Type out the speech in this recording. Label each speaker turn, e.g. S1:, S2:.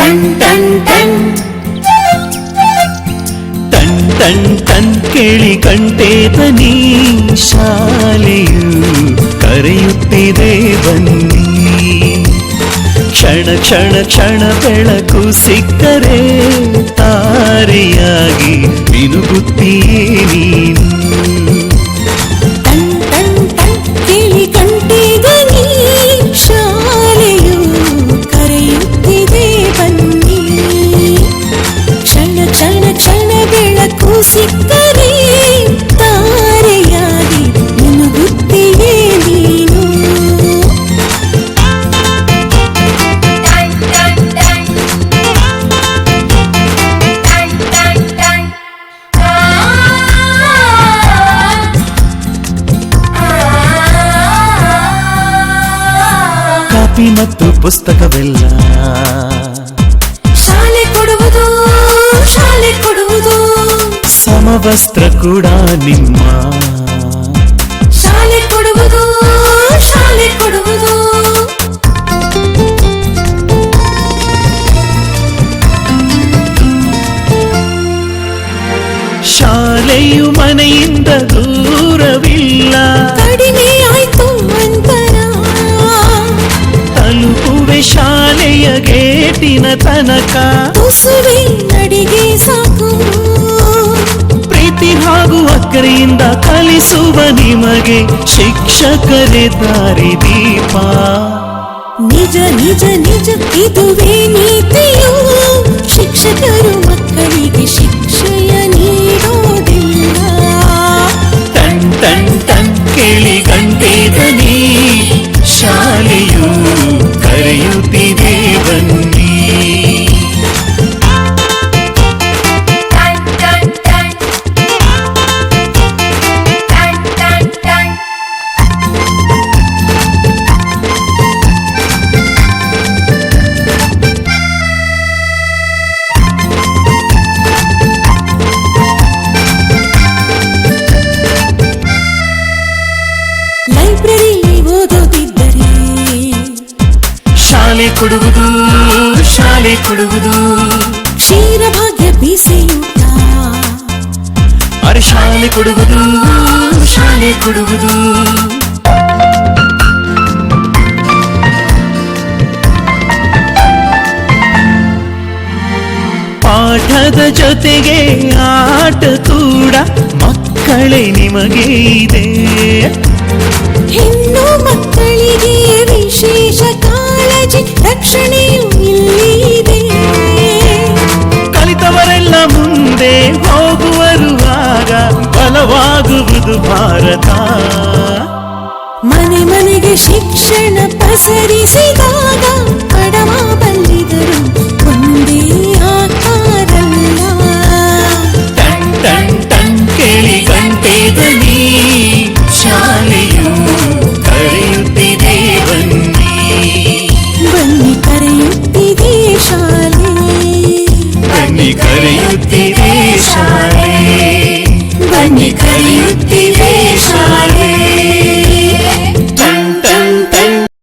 S1: ton ton ton ton ton ton ಕೇಳಿ ಗಂಟೆ ಧ್ವನಿ ಶಾಲೆಯು ಕರೆಯುತ್ತಿದೆ ಬನ್ನಿ ಕ್ಷಣ ಕ್ಷಣ ಕ್ಷಣ ಬೆಳಕು ಸಿಕ್ಕರೆ ತಾರೆಯಾಗಿ ಮಿನುಗುತ್ತೀಯೇ ನೀನು
S2: ಟನ್ ಟನ್ ಟನ್ ಕೇಳಿ ಗಂಟೆ ಧ್ವನಿ ಶಾಲೆಯು ಕರೆಯುತ್ತಿದೆ ಬನ್ನಿ ಕ್ಷಣ ಕ್ಷಣ ಕ್ಷಣ ಬೆಳಕು ಸಿಕ್ಕರೆ ತಾರೆಯಾಗಿ ಮಿನುಗುತ್ತೀಯೇ ನೀನು
S1: ಕಾಪಿ ಮತ್ತು ಪುಸ್ತಕವೆಲ್ಲ
S2: ಶಾಲೆ ಕೊಡುವುದು
S1: ಸಮವಸ್ತ್ರ ಕೂಡ ನಿಮ್ಮ
S2: ಶಾಲೆ ಕೊಡುವುದು
S1: ಶಾಲೆಯು ಮನೆಯಿಂದ ದೂರವಿಲ್ಲ
S2: ಕಡಿಮೆ ಆಯ್ತು ಅಂತರ
S1: ತಲುಪುವೆ ಶಾಲೆಯ ಗೇಟಿನ ತನಕ
S2: ತುಸುವೆ ನಡಿಗೆ ಸಾಕು
S1: ಪ್ರೀತಿ ಹಾಗೂ ಅಕ್ಕರೆಯಿಂದ ಕಲಿಸುವ ನಿಮಗೆ ಶಿಕ್ಷಕರೇ ದಾರಿ ದೀಪ
S2: ನಿಜ ನಿಜ ನಿಜ ಇದುವೇ ನೀತಿಯು ಶಿಕ್ಷಕರು ಮಕ್ಕಳಿಗೆ ಶಿಕ್ಷೆಯ ನೀಡೋದಿಲ್ಲ
S1: ಟನ್ ಟನ್ ಟನ್ ಕೇಳಿ ಗಂಟೆ ಧ್ವನಿ ಶಾಲೆಯು ಕರೆಯುತ್ತಿದೆ ಬನ್ನಿ
S2: ಲೈಬ್ರರಿಯಲ್ಲಿ ಓದೋದಿದ್ದರೆ
S1: ಶಾಲೆ ಕೊಡುವುದು
S2: ಕ್ಷೀರಭಾಗ್ಯ ಬಿಸಿಯೂಟ
S1: ಅರೆ ಶಾಲೆ ಕೊಡುವುದು ಪಾಠದ ಜೊತೆಗೆ ಆಟ ಕೂಡ ಮಕ್ಕಳೇ ನಿಮಗೆ ಇದೆ
S2: ಹೆಣ್ಣು ಮಕ್ಕಳಿಗೆ ವಿಶೇಷ ಕಾಳಜಿ ರಕ್ಷಣೆಯೂ ಇಲ್ಲಿದೆ
S1: ಕಲಿತವರೆಲ್ಲ ಮುಂದೆ ಹೋಗುವರು ಆಗ ಬಲವಾಗುವುದು ಭಾರತ
S2: ಮನೆ ಮನೆಗೆ ಶಿಕ್ಷಣ ಪಸರಿಸಿದಾಗ ಕಡಮ ಬಲ್ಲಿದರು ಒಂದೇ